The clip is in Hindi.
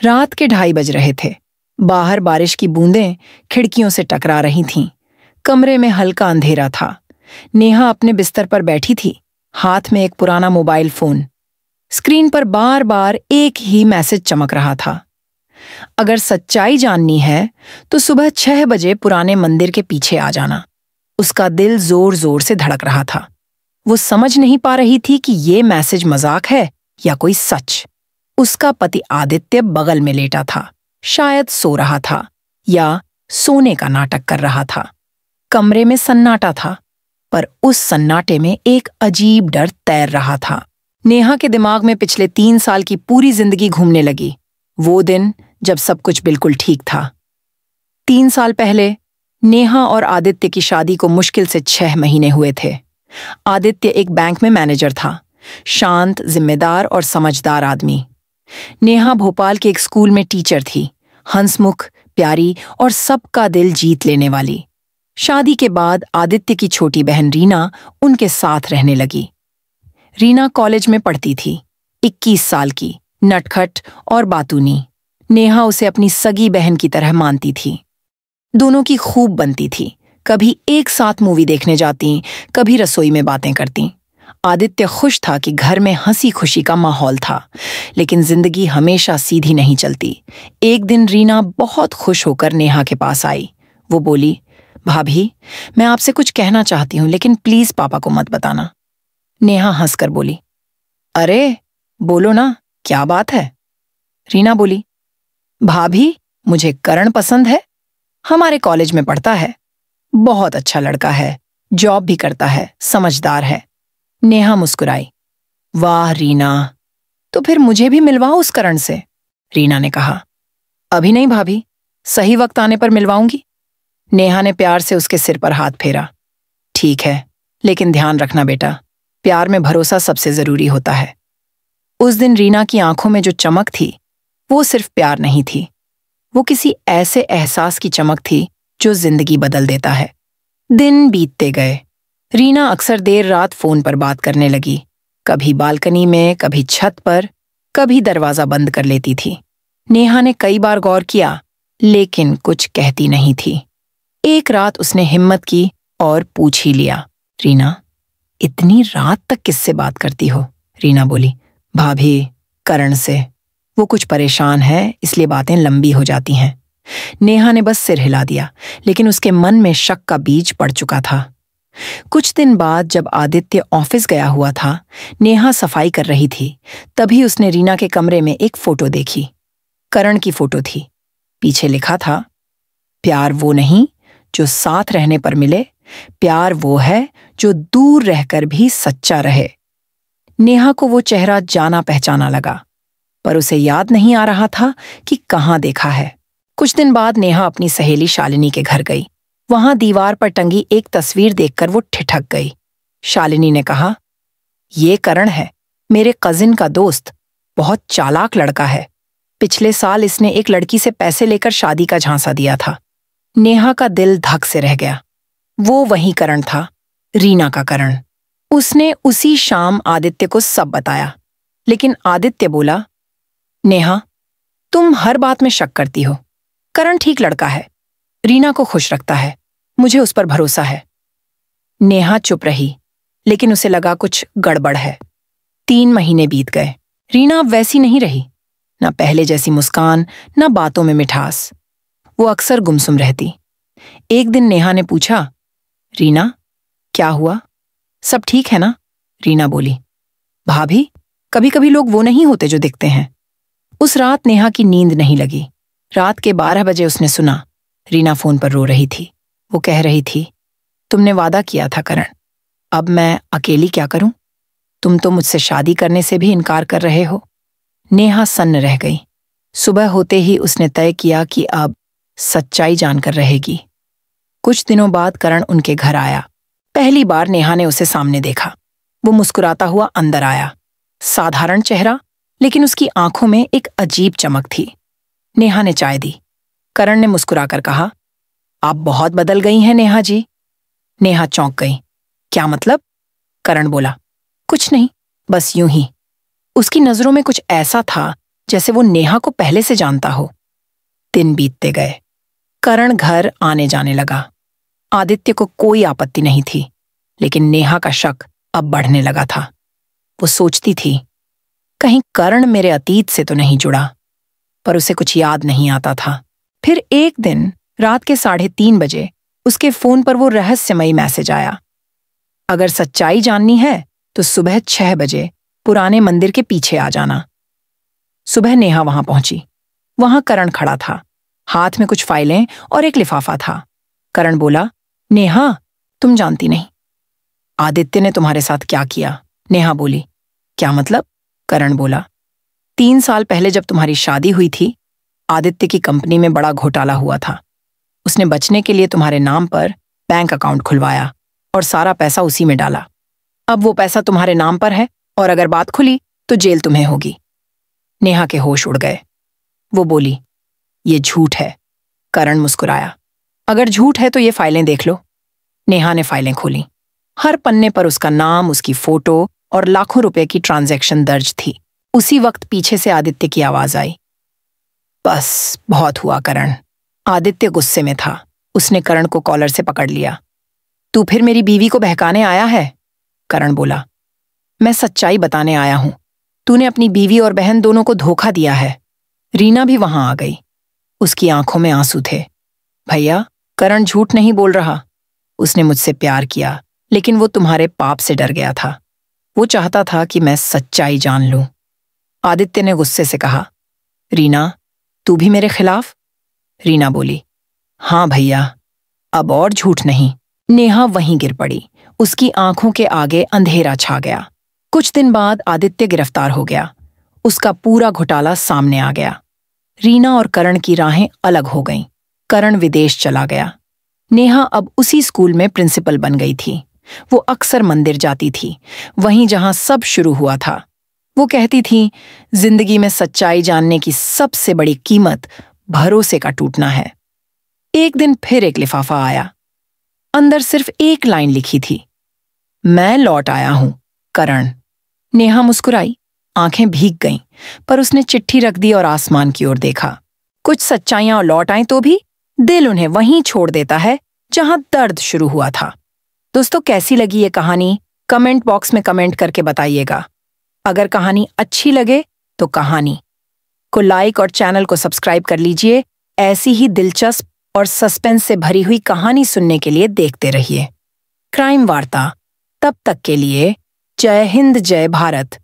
रात के 2:30 बज रहे थे। बाहर बारिश की बूंदें खिड़कियों से टकरा रही थीं। कमरे में हल्का अंधेरा था। नेहा अपने बिस्तर पर बैठी थी, हाथ में एक पुराना मोबाइल फोन। स्क्रीन पर बार बार एक ही मैसेज चमक रहा था। अगर सच्चाई जाननी है तो सुबह 6 बजे पुराने मंदिर के पीछे आ जाना। उसका दिल जोर जोर से धड़क रहा था। वो समझ नहीं पा रही थी कि ये मैसेज मजाक है या कोई सच। उसका पति आदित्य बगल में लेटा था, शायद सो रहा था या सोने का नाटक कर रहा था। कमरे में सन्नाटा था, पर उस सन्नाटे में एक अजीब डर तैर रहा था। नेहा के दिमाग में पिछले 3 साल की पूरी जिंदगी घूमने लगी। वो दिन जब सब कुछ बिल्कुल ठीक था। 3 साल पहले नेहा और आदित्य की शादी को मुश्किल से 6 महीने हुए थे। आदित्य एक बैंक में मैनेजर था, शांत, जिम्मेदार और समझदार आदमी। नेहा भोपाल के एक स्कूल में टीचर थी, हंसमुख, प्यारी और सबका दिल जीत लेने वाली। शादी के बाद आदित्य की छोटी बहन रीना उनके साथ रहने लगी। रीना कॉलेज में पढ़ती थी, 21 साल की, नटखट और बातूनी। नेहा उसे अपनी सगी बहन की तरह मानती थी। दोनों की खूब बनती थी। कभी एक साथ मूवी देखने जाती, कभी रसोई में बातें करती। आदित्य खुश था कि घर में हंसी खुशी का माहौल था, लेकिन जिंदगी हमेशा सीधी नहीं चलती। एक दिन रीना बहुत खुश होकर नेहा के पास आई। वो बोली, भाभी, मैं आपसे कुछ कहना चाहती हूँ, लेकिन प्लीज पापा को मत बताना। नेहा हंसकर बोली, अरे बोलो ना, क्या बात है? रीना बोली, भाभी, मुझे करण पसंद है। हमारे कॉलेज में पढ़ता है, बहुत अच्छा लड़का है, जॉब भी करता है, समझदार है। नेहा मुस्कुराई, वाह रीना, तो फिर मुझे भी मिलवाओ उस करण से। रीना ने कहा, अभी नहीं भाभी, सही वक्त आने पर मिलवाऊंगी। नेहा ने प्यार से उसके सिर पर हाथ फेरा। ठीक है, लेकिन ध्यान रखना बेटा, प्यार में भरोसा सबसे जरूरी होता है। उस दिन रीना की आंखों में जो चमक थी, वो सिर्फ प्यार नहीं थी, वो किसी ऐसे एहसास की चमक थी जो जिंदगी बदल देता है। दिन बीतते गए। रीना अक्सर देर रात फोन पर बात करने लगी, कभी बालकनी में, कभी छत पर, कभी दरवाजा बंद कर लेती थी। नेहा ने कई बार गौर किया, लेकिन कुछ कहती नहीं थी। एक रात उसने हिम्मत की और पूछ ही लिया, रीना, इतनी रात तक किससे बात करती हो? रीना बोली, भाभी, करण से। वो कुछ परेशान है, इसलिए बातें लंबी हो जाती हैं। नेहा ने बस सिर हिला दिया, लेकिन उसके मन में शक का बीज पड़ चुका था। कुछ दिन बाद जब आदित्य ऑफिस गया हुआ था, नेहा सफाई कर रही थी, तभी उसने रीना के कमरे में एक फोटो देखी। करण की फोटो थी। पीछे लिखा था, प्यार वो नहीं जो साथ रहने पर मिले, प्यार वो है जो दूर रहकर भी सच्चा रहे। नेहा को वो चेहरा जाना पहचाना लगा, पर उसे याद नहीं आ रहा था कि कहाँ देखा है। कुछ दिन बाद नेहा अपनी सहेली शालिनी के घर गई। वहां दीवार पर टंगी एक तस्वीर देखकर वो ठिठक गई। शालिनी ने कहा, ये करण है, मेरे कजिन का दोस्त, बहुत चालाक लड़का है। पिछले साल इसने एक लड़की से पैसे लेकर शादी का झांसा दिया था। नेहा का दिल धक से रह गया। वो वही करण था, रीना का करण। उसने उसी शाम आदित्य को सब बताया, लेकिन आदित्य बोला, नेहा, तुम हर बात में शक करती हो। करण ठीक लड़का है, रीना को खुश रखता है, मुझे उस पर भरोसा है। नेहा चुप रही, लेकिन उसे लगा कुछ गड़बड़ है। 3 महीने बीत गए। रीना अब वैसी नहीं रही, ना पहले जैसी मुस्कान, ना बातों में मिठास। वो अक्सर गुमसुम रहती। एक दिन नेहा ने पूछा, रीना, क्या हुआ? सब ठीक है ना? रीना बोली, भाभी, कभी कभी लोग वो नहीं होते जो दिखते हैं। उस रात नेहा की नींद नहीं लगी। रात के 12 बजे उसने सुना, रीना फोन पर रो रही थी। वो कह रही थी, तुमने वादा किया था करण, अब मैं अकेली क्या करूं? तुम तो मुझसे शादी करने से भी इनकार कर रहे हो। नेहा सन्न रह गई। सुबह होते ही उसने तय किया कि अब सच्चाई जानकर रहेगी। कुछ दिनों बाद करण उनके घर आया। पहली बार नेहा ने उसे सामने देखा। वो मुस्कुराता हुआ अंदर आया। साधारण चेहरा, लेकिन उसकी आंखों में एक अजीब चमक थी। नेहा ने चाय दी। करण ने मुस्कुराकर कहा, आप बहुत बदल गई हैं नेहा जी। नेहा चौंक गई। क्या मतलब? करण बोला, कुछ नहीं, बस यूं ही। उसकी नजरों में कुछ ऐसा था जैसे वो नेहा को पहले से जानता हो। दिन बीतते गए। करण घर आने जाने लगा। आदित्य को कोई आपत्ति नहीं थी, लेकिन नेहा का शक अब बढ़ने लगा था। वो सोचती थी, कहीं करण मेरे अतीत से तो नहीं जुड़ा, पर उसे कुछ याद नहीं आता था। फिर एक दिन रात के 3:30 बजे उसके फोन पर वो रहस्यमयी मैसेज आया, अगर सच्चाई जाननी है तो सुबह 6 बजे पुराने मंदिर के पीछे आ जाना। सुबह नेहा वहां पहुंची। वहां करण खड़ा था, हाथ में कुछ फाइलें और एक लिफाफा था। करण बोला, नेहा, तुम जानती नहीं आदित्य ने तुम्हारे साथ क्या किया। नेहा बोली, क्या मतलब? करण बोला, 3 साल पहले जब तुम्हारी शादी हुई थी, आदित्य की कंपनी में बड़ा घोटाला हुआ था। उसने बचने के लिए तुम्हारे नाम पर बैंक अकाउंट खुलवाया और सारा पैसा उसी में डाला। अब वो पैसा तुम्हारे नाम पर है और अगर बात खुली तो जेल तुम्हें होगी। नेहा के होश उड़ गए। वो बोली, ये झूठ है। करण मुस्कुराया, अगर झूठ है तो ये फाइलें देख लो। नेहा ने फाइलें खोली। हर पन्ने पर उसका नाम, उसकी फोटो और लाखों रुपए की ट्रांजैक्शन दर्ज थी। उसी वक्त पीछे से आदित्य की आवाज आई, बस बहुत हुआ करण। आदित्य गुस्से में था। उसने करण को कॉलर से पकड़ लिया। तू फिर मेरी बीवी को बहकाने आया है? करण बोला, मैं सच्चाई बताने आया हूं। तूने अपनी बीवी और बहन दोनों को धोखा दिया है। रीना भी वहां आ गई। उसकी आंखों में आंसू थे। भैया, करण झूठ नहीं बोल रहा। उसने मुझसे प्यार किया, लेकिन वो तुम्हारे पाप से डर गया था। वो चाहता था कि मैं सच्चाई जान लूं। आदित्य ने गुस्से से कहा, रीना, तू भी मेरे खिलाफ? रीना बोली, हाँ भैया, अब और झूठ नहीं। नेहा वहीं गिर पड़ी। उसकी आंखों के आगे अंधेरा छा गया। कुछ दिन बाद आदित्य गिरफ्तार हो गया। उसका पूरा घोटाला सामने आ गया। रीना और करण की राहें अलग हो गईं। करण विदेश चला गया। नेहा अब उसी स्कूल में प्रिंसिपल बन गई थी। वो अक्सर मंदिर जाती थी, वहीं जहां सब शुरू हुआ था। वो कहती थी, जिंदगी में सच्चाई जानने की सबसे बड़ी कीमत भरोसे का टूटना है। एक दिन फिर एक लिफाफा आया। अंदर सिर्फ एक लाइन लिखी थी, मैं लौट आया हूं, करण। नेहा मुस्कुराई। आंखें भीग गईं, पर उसने चिट्ठी रख दी और आसमान की ओर देखा। कुछ सच्चाइयां लौट आईं तो भी दिल उन्हें वहीं छोड़ देता है जहां दर्द शुरू हुआ था। दोस्तों, कैसी लगी ये कहानी? कमेंट बॉक्स में कमेंट करके बताइएगा। अगर कहानी अच्छी लगे तो कहानी को लाइक और चैनल को सब्सक्राइब कर लीजिए। ऐसी ही दिलचस्प और सस्पेंस से भरी हुई कहानी सुनने के लिए देखते रहिए क्राइम वार्ता। तब तक के लिए जय हिंद, जय भारत।